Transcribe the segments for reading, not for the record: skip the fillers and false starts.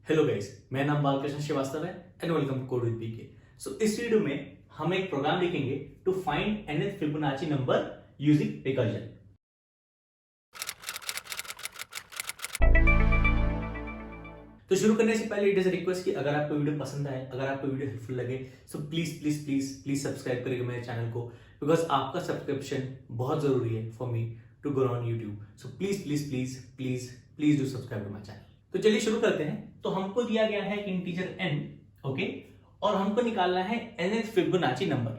Hello guys, मेरा नाम बालकृष्ण श्रीवास्तव है and welcome to code with PK. So इस वीडियो में हम एक प्रोग्राम लिखेंगे to find nth Fibonacci number using recursion. तो शुरू करने से पहले इट इज रिक्वेस्ट कि अगर आपको वीडियो पसंद आए, अगर आपको वीडियो हेल्पफुल लगे, सो please please please please subscribe करिएगा मेरे चैनल को, बिकॉज आपका सब्सक्रिप्शन बहुत जरूरी है for me to grow on YouTube. So please please please please please do subscribe to my channel. तो चलिए शुरू करते हैं। तो हमको दिया गया है इंटीजर n, ओके, और हमको निकालना है nth फिबोनाची नंबर।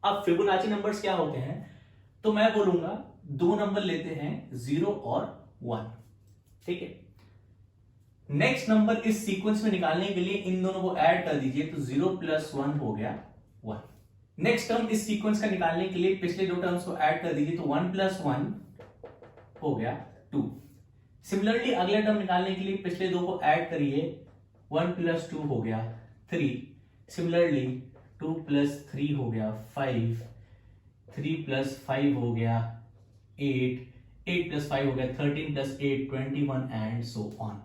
अब फिबोनाची नंबर्स क्या होते हैं, तो मैं बोलूंगा दो नंबर लेते हैं 0 और 1, ठीक है। नेक्स्ट नंबर इस सीक्वेंस में निकालने के लिए इन दोनों को ऐड कर दीजिए, तो 0 + 1 हो गया 1। नेक्स्ट टर्म इस सीक्वेंस का निकालने के लिए पिछले दो टर्म्स को ऐड कर दीजिए, तो 1 + 1 हो गया 2। सिमिलरली अगला टर्म निकालने के लिए पिछले दो को ऐड करिए, 1 + 2 हो गया 3। सिमिलरली 2 + 3 हो गया 5, 3 + 5 हो गया 8, 8 + 5 हो गया 13 + 8 21 एंड सो ऑन।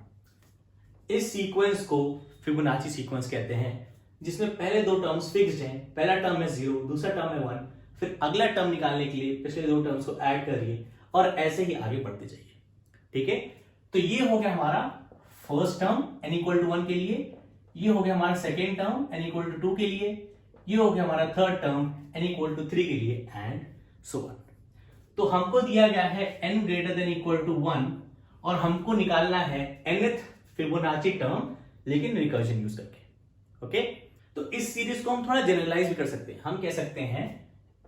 इस सीक्वेंस को फिबोनाची सीक्वेंस कहते हैं, जिसमें पहले दो टर्म्स फिक्स्ड हैं। पहला टर्म है 0, दूसरा टर्म है 1। फिर अगला टर्म निकालने के लिए पिछले दो टर्म्स को ऐड करिए और ऐसे ही आगे बढ़ते जाइए, ठीक है। तो ये हो गया हमारा फर्स्ट टर्म n = 1 के लिए, ये हो गया हमारा सेकेंड टर्म n = 2 के लिए, ये हो गया हमारा थर्ड टर्म n = 3 के लिए एंड सो ऑन। तो हमको दिया गया है n > 1 और हमको निकालना है nth फिबोनाची टर्म, लेकिन रिकर्जन यूज करके, ओके। तो इस सीरीज को हम थोड़ा जनरलाइज भी कर सकते हैं। हम कह सकते हैं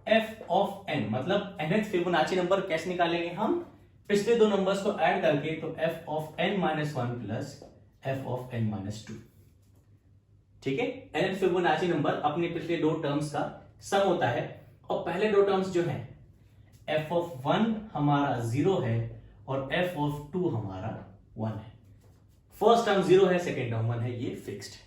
f of n, मतलब nth फिबोनाची नंबर कैसे निकालेंगे हम, पिछले दो नंबर्स को ऐड करके, तो f of n - 1 + f of n - 2, ठीक है। nth फिबोनाची नंबर अपने पिछले दो टर्म्स का सम होता है, और पहले दो टर्म्स जो हैं f of 1 हमारा 0 है और f of 2 हमारा 1 है। फर्स्ट टर्म 0 है, सेकेंड टर्म 1 है, ये फिक्स्ड है,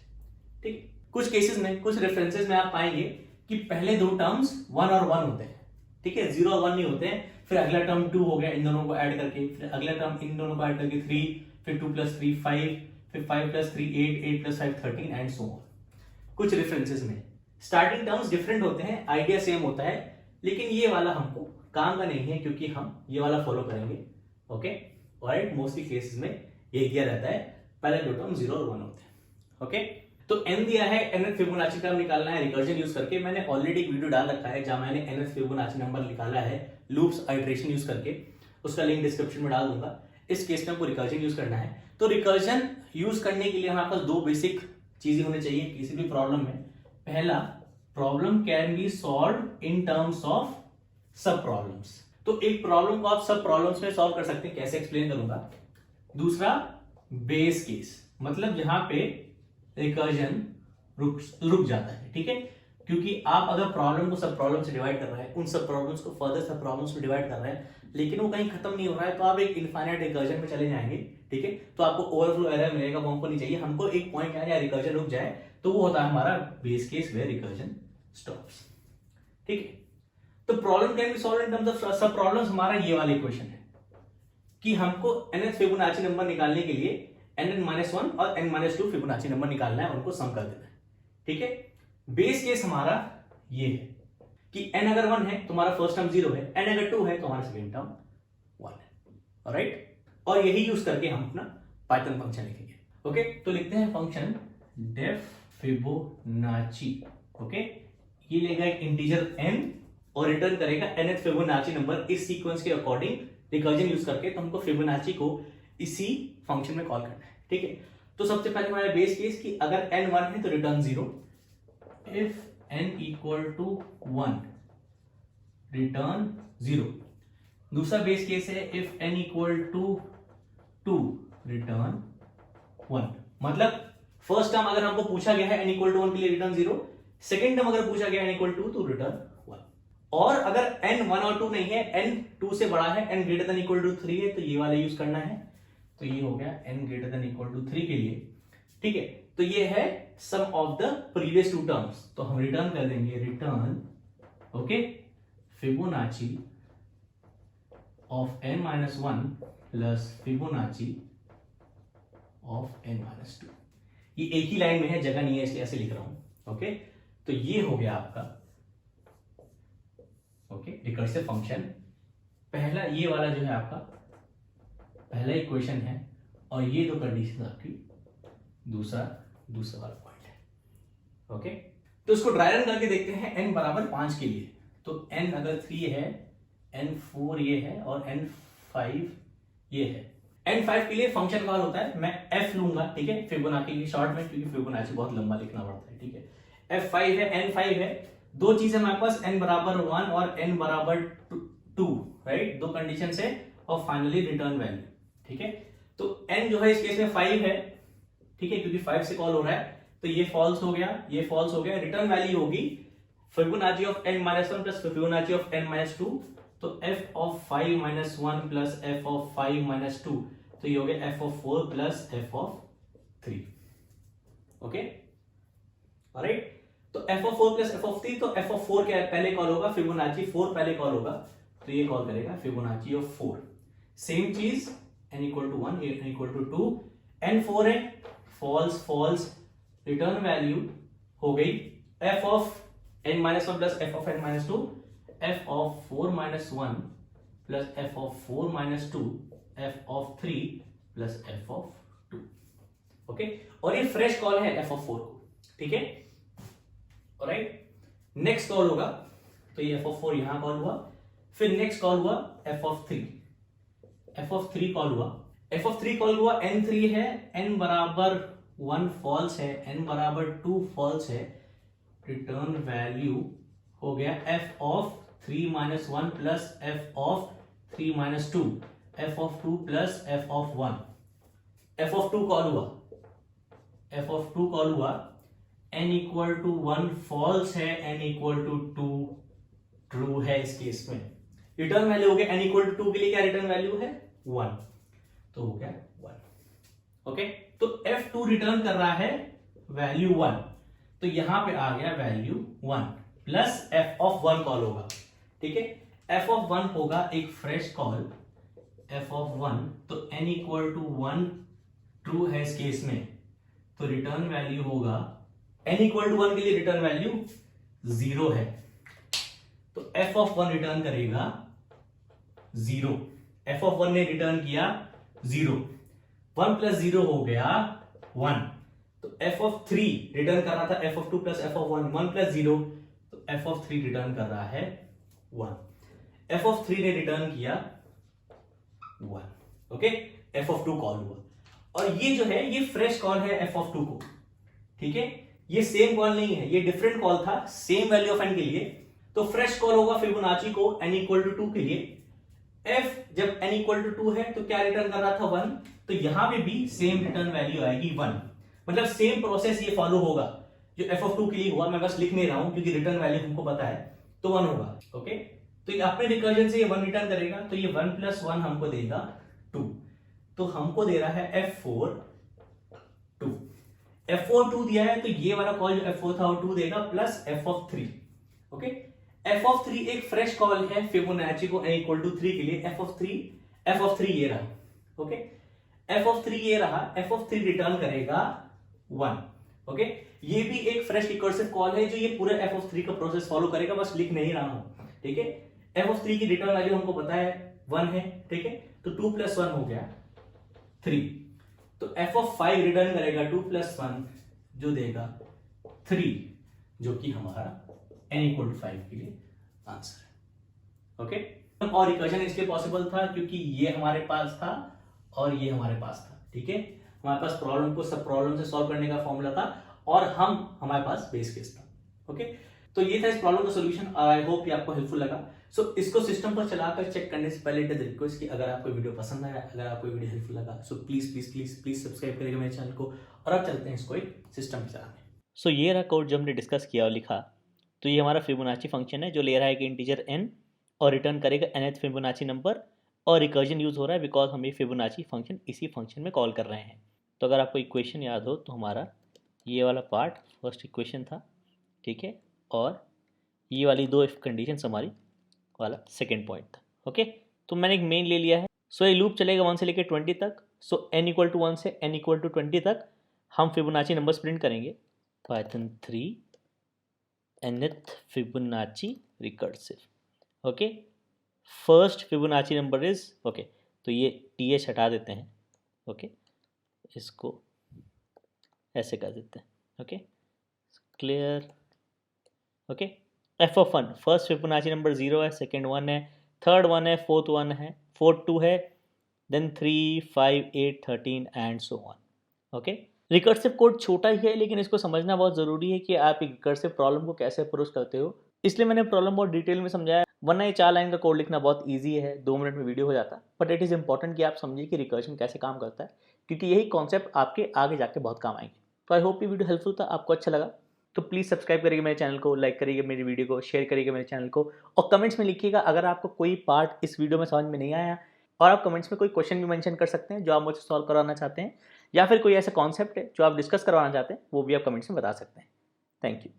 ठीक है। कुछ केसेस में, कुछ रेफरेंसेस में आप पाएंगे कि पहले दो टर्म्स 1 और 1 होते हैं, ठीक है, 0 और 1 नहीं होते हैं। फिर अगला टर्म 2 हो गया इन दोनों को ऐड करके, फिर अगला टर्म इन दोनों को ऐड करके 3, फिर 2 + 3 5, फिर 5 + 3 8, 8 + 5 13 एंड सो ऑन। कुछ रेफरेंसेस में स्टार्टिंग टर्म्स डिफरेंट होते हैं, आइडिया सेम होता है, लेकिन ये वाला हमको काम का नहीं है क्योंकि हम ये वाला फॉलो करेंगे, ओके। ऑलराइट, मोस्टली केसेस में ये किया जाता है, पहले दो टर्म 0 और 1 होते हैं, ओके। तो n दिया है, nth फिबोनाची टर्म निकालना है रिकर्जन यूज करके। मैंने ऑलरेडी एक वीडियो डाल रखा है जहां मैंने nth फिबोनाची नंबर निकाला है लूप्स आइटरेशन यूज करके, उसका लिंक डिस्क्रिप्शन में डाल दूंगा। इस केस में आपको रिकर्जन यूज करना है। तो रिकर्जन यूज करने के लिए हमारे पास दो बेसिक चीजें होनी चाहिए किसी भी प्रॉब्लम में। पहला, problem can B solve in terms of sub problems. तो एक प्रॉब्लम को आप सब प्रॉब्लम्स में सॉल्व कर सकते हैं, कैसे एक्सप्लेन करूंगा। दूसरा, बेस केस, मतलब जहां पे रिकर्जन रुक जाता है, ठीक है। क्योंकि आप अगर प्रॉब्लम को सब प्रॉब्लम से डिवाइड कर रहे हैं, उन सब प्रॉब्लम्स को फर्दर सब प्रॉब्लम्स में डिवाइड कर रहे हैं, लेकिन वो कहीं खत्म नहीं हो रहा है, तो आप एक इनफाइनाइट रिकर्जन में चले जाएंगे, ठीक है। तो आपको ओवरफ्लो एरर मिलेगा, वो हमको नहीं चाहिए। हमको एक पॉइंट आए या रिकर्जन रुक जाए, तो वो होता है हमारा base case where recursion stops, ठीक है। तो problem can be solved in terms of sub problems, हमारा ये वाला इक्वेशन है कि हमको nth फिबोनाची नंबर निकालने के लिए n - 1 और n - 2 फिबोनाची नंबर निकालना है, उनको सम कर देना है, ठीक है। बेस केस हमारा ये है कि n अगर 1 है तो हमारा फर्स्ट टर्म 0 है, n अगर 2 है तो हमारा सेकेंड टर्म 1 है, ऑलराइट। और यही यूज करके हम अपना पाइथन फंक्शन लिखेंगे, ओके। तो लिखते हैं फंक्शन डेफ फिबोनाची, ओके। ये लेगा एक इंटीजर n और रिटर्न करेगा nth फिबोनाची नंबर इस सीक्वेंस के अकॉर्डिंग रिकर्जन यूज करके। तो हमको फिबोनाची को इसी फंक्शन में कॉल करना है, ठीक है। तो सबसे पहले हमारा बेस केस कि अगर n 1 है तो रिटर्न 0, इफ n = 1 रिटर्न 0। दूसरा बेस केस है इफ n = 2 रिटर्न 1। मतलब फर्स्ट टर्म अगर हमको पूछा गया है n = 1 के लिए रिटर्न 0, सेकेंड टर्म अगर पूछा गया है n = 2 तो रिटर्न 1। और अगर n 1 और 2 नहीं है, n 2 से बड़ा है, n > 3 है, तो ये वाला यूज करना है। तो ये हो गया n > 3 के लिए, ठीक है। तो ये है sum of the previous two terms, तो हम रिटर्न कर देंगे return, okay, Fibonacci of n - 1 plus Fibonacci of n - 2। ये एक ही लाइन में है, जगह नहीं है इसलिए ऐसे लिख रहा हूं। ओके, तो ये हो गया आपका ओके रिकर्सिव फंक्शन। पहला ये वाला जो है आपका पहला इक्वेशन है, और ये दो कंडीशन आपकी दूसरा वाला पॉइंट है। ओके, तो इसको ड्राई रन करके देखते हैं n बराबर 5 के लिए। तो n अगर 3 है, n 4 ये है और n 5 ये है। n 5 के लिए फंक्शन कॉल होता है, मैं f लूंगा, ठीक है, फिबोनाची की शॉर्ट में, क्योंकि फिबोनाची बहुत लंबा लिखना पड़ता है, ठीक है। f5 है, n5 है, दो चीजें हमारे पास n बराबर 1 और n बराबर 2, राइट, दो कंडीशन है, और फाइनली रिटर्न वैल्यू, ठीक है। तो n जो है इस केस में 5 है, ठीक है, क्योंकि 5 से कॉल हो रहा है, तो ये फॉल्स हो गया, ये फॉल्स हो गया। रिटर्न वैल्यू होगी Fibonacci of n minus 1 plus Fibonacci of n minus 2, तो f of 5 minus 1 plus f of 5 minus 2, तो ये हो गया f of 4 plus f of 3। Okay, alright, तो f of 4 plus f of 3, तो f ऑफ 4 क्या है, पहले कॉल होगा, फिबोनाची 4 पहले कॉल होगा, तो ये कॉल करेगा फिबोनाची ऑफ 4। सेम चीज n equal to 1, n equal to 2, n 4 है, फॉल्स फॉल्स, रिटर्न वैल्यू हो गई f of n minus 1 plus f of n minus 2, f of 4 minus 1 plus f of 4 minus 2, f of 3 plus f of 2। Okay, और ये fresh call है f of 4 को, ठीक है, alright. Next call होगा, तो ये f ऑफ 4 यहां कॉल हुआ, फिर नेक्स्ट कॉल हुआ f of 3, f of 3 call हुआ, f ऑफ 3 कॉल हुआ, n3 है, n बराबर 1 फॉल्स है, n बराबर 2 फॉल्स है, रिटर्न वैल्यू हो गया f of 3 minus 1 plus f of 3 minus 2, f of 2 plus f of 1, f of 2 call हुआ, f ऑफ 2 कॉल हुआ, n इक्वल टू 1 फॉल्स है, n इक्वल टू 2 ट्रू है इस केस में। रिटर्न वैल्यू हो गया n इक्वल टू 2 के लिए क्या रिटर्न वैल्यू है 1, तो हो गया 1। ओके, तो f2 रिटर्न कर रहा है वैल्यू 1, तो यहां पे आ गया value 1 plus f of 1 call होगा, ठीक है, f ऑफ 1 होगा एक फ्रेश कॉल f ऑफ 1, तो n इक्वल टू 1 ट्रू है इस केस में, तो रिटर्न वैल्यू होगा n इक्वल टू 1 के लिए रिटर्न वैल्यू 0 है, तो f ऑफ 1 रिटर्न करेगा 0, f ऑफ 1 ने रिटर्न किया 0, 1 प्लस 0 हो गया 1, तो f ऑफ 3 रिटर्न कर रहा था f of 2 plus f of 1, 1 plus 0, तो f ऑफ 3 रिटर्न कर रहा है 1, f ऑफ 3 ने रिटर्न किया 1। ओके, f ऑफ 2 कॉल हुआ, और ये जो है ये फ्रेश कॉल है f ऑफ 2 को, ठीक है, ये सेम कॉल नहीं है, ये डिफरेंट कॉल था सेम वैल्यू ऑफ n के लिए, तो फ्रेश कॉल होगा फिबोनाची को n इक्वल टू 2 के लिए। f जब n इक्वल टू 2 है तो क्या रिटर्न कर रहा था 1, तो यहां पे भी सेम रिटर्न वैल्यू आएगी 1, मतलब सेम प्रोसेस ये फॉलो होगा जो f ऑफ 2 के लिए हुआ, मैं बस लिख नहीं रहा हूं क्योंकि रिटर्न वैल्यू हमको पता है, तो 1 होगा। ओके, तो ये अपने रिकर्जन से ये 1 रिटर्न करेगा, तो ये 1 प्लस 1 हमको देगा 2, तो हमको दे रहा है f4 2, f4 2 दिया है, तो ये वाला कॉल जो f4 था वो 2 देगा plus f of 3। Okay, f of 3 एक फ्रेश कॉल है फिबोनाची को n इक्वल टू 3 के लिए, f ऑफ 3 ये रहा। ओके, f ऑफ 3 ये रहा, f ऑफ 3 रिटर्न करेगा 1। ओके, ये भी एक फ्रेश रिकर्सिव कॉल है जो ये पूरा f ऑफ 3 का प्रोसेस फॉलो करेगा, बस लिख नहीं रहा हूं, ठीक है। f ऑफ 3 की रिटर्न वैल्यू हमको पता है 1 है, ठीक है, तो 2 प्लस 1 हो गया 3, तो f ऑफ 5 रिटर्न करेगा 2 प्लस 1 जो देगा 3, जो कि हमारा n इक्वल टू 5 के लिए आंसर है। ओके, और रिकर्जन इसलिए पॉसिबल था क्योंकि ये हमारे पास था और ये हमारे पास था, ठीक है, हमारे पास प्रॉब्लम को सब प्रॉब्लम से सॉल्व करने का फॉर्मूला था और हमारे पास बेस केस था। ओके, तो ये था इस प्रॉब्लम का सॉल्यूशन, आई होप ये आपको हेल्पफुल लगा। सो इसको सिस्टम पर चलाकर चेक करने से पहले इट इज रिक्वेस्ट कि अगर आपको वीडियो पसंद आया, अगर आपको वीडियो हेल्पफुल लगा, सो please please please please subscribe करिएगा मेरे चैनल को, और अब चलते हैं इसको एक सिस्टम पे चलाने। सो ये रहा कोड जो हमने डिस्कस किया और लिखा। तो ये हमारा फिबोनाची फंक्शन है जो ले रहा है कि इंटीजर n और रिटर्न करेगा nth फिबोनाची नंबर, और रिकर्जन यूज़ हो रहा है बिकॉज हम ये फिबोनाची फंक्शन इसी फंक्शन में कॉल कर रहे हैं। तो अगर आपको इक्वेशन याद हो तो हमारा ये वाला पार्ट फर्स्ट इक्वेशन था, ठीक है, और ये वाली दो इफ कंडीशन हमारी वाला सेकेंड पॉइंट था। ओके, तो मैंने एक मेन ले लिया है। सो ये लूप चलेगा 1 से लेकर 20 तक। सो n इक्वल टू 1 से n इक्वल टू 20 तक हम फिबोनाची नंबर्स प्रिंट करेंगे Python 3 nth Fibonacci recursive. Okay, first Fibonacci number is okay, तो ये th हटा देते हैं। ओके, इसको ऐसे कर देते हैं। Okay, clear. Okay, F of 1 first Fibonacci number 0 है, सेकेंड 1 है, थर्ड 1 है, फोर्थ 1 है, फोर्थ 2 है, then 3 5 8 13 and so on. Okay, recursive code छोटा ही है लेकिन इसको समझना बहुत ज़रूरी है कि आप एक रिकर्सिव प्रॉब्लम को कैसे अप्रोच करते हो, इसलिए मैंने प्रॉब्लम बहुत डिटेल में समझाया, वरना ये 4 लाइन का कोड लिखना बहुत ईजी है, 2 मिनट में वीडियो हो जाता। बट इट इज़ इंपॉर्टेंट कि आप समझिए कि रिकर्शन कैसे काम करता है, क्योंकि यही कॉन्सेप्ट आपके आगे जाके बहुत काम आएंगे। तो आई होप ये वीडियो हेल्पफुल था, आपको अच्छा लगा तो प्लीज़ सब्सक्राइब करिएगा मेरे चैनल को, लाइक करिएगा मेरी वीडियो को, शेयर करिएगा मेरे चैनल को, और कमेंट्स में लिखिएगा अगर आपको कोई पार्ट इस वीडियो में समझ में नहीं आया, और आप कमेंट्स में कोई क्वेश्चन भी मेंशन कर सकते हैं जो आप मुझसे सॉल्व करवाना चाहते हैं, या फिर कोई ऐसा कॉन्सेप्ट है जो आप डिस्कस करवाना चाहते हैं, वो भी आप कमेंट्स में बता सकते हैं। Thank you.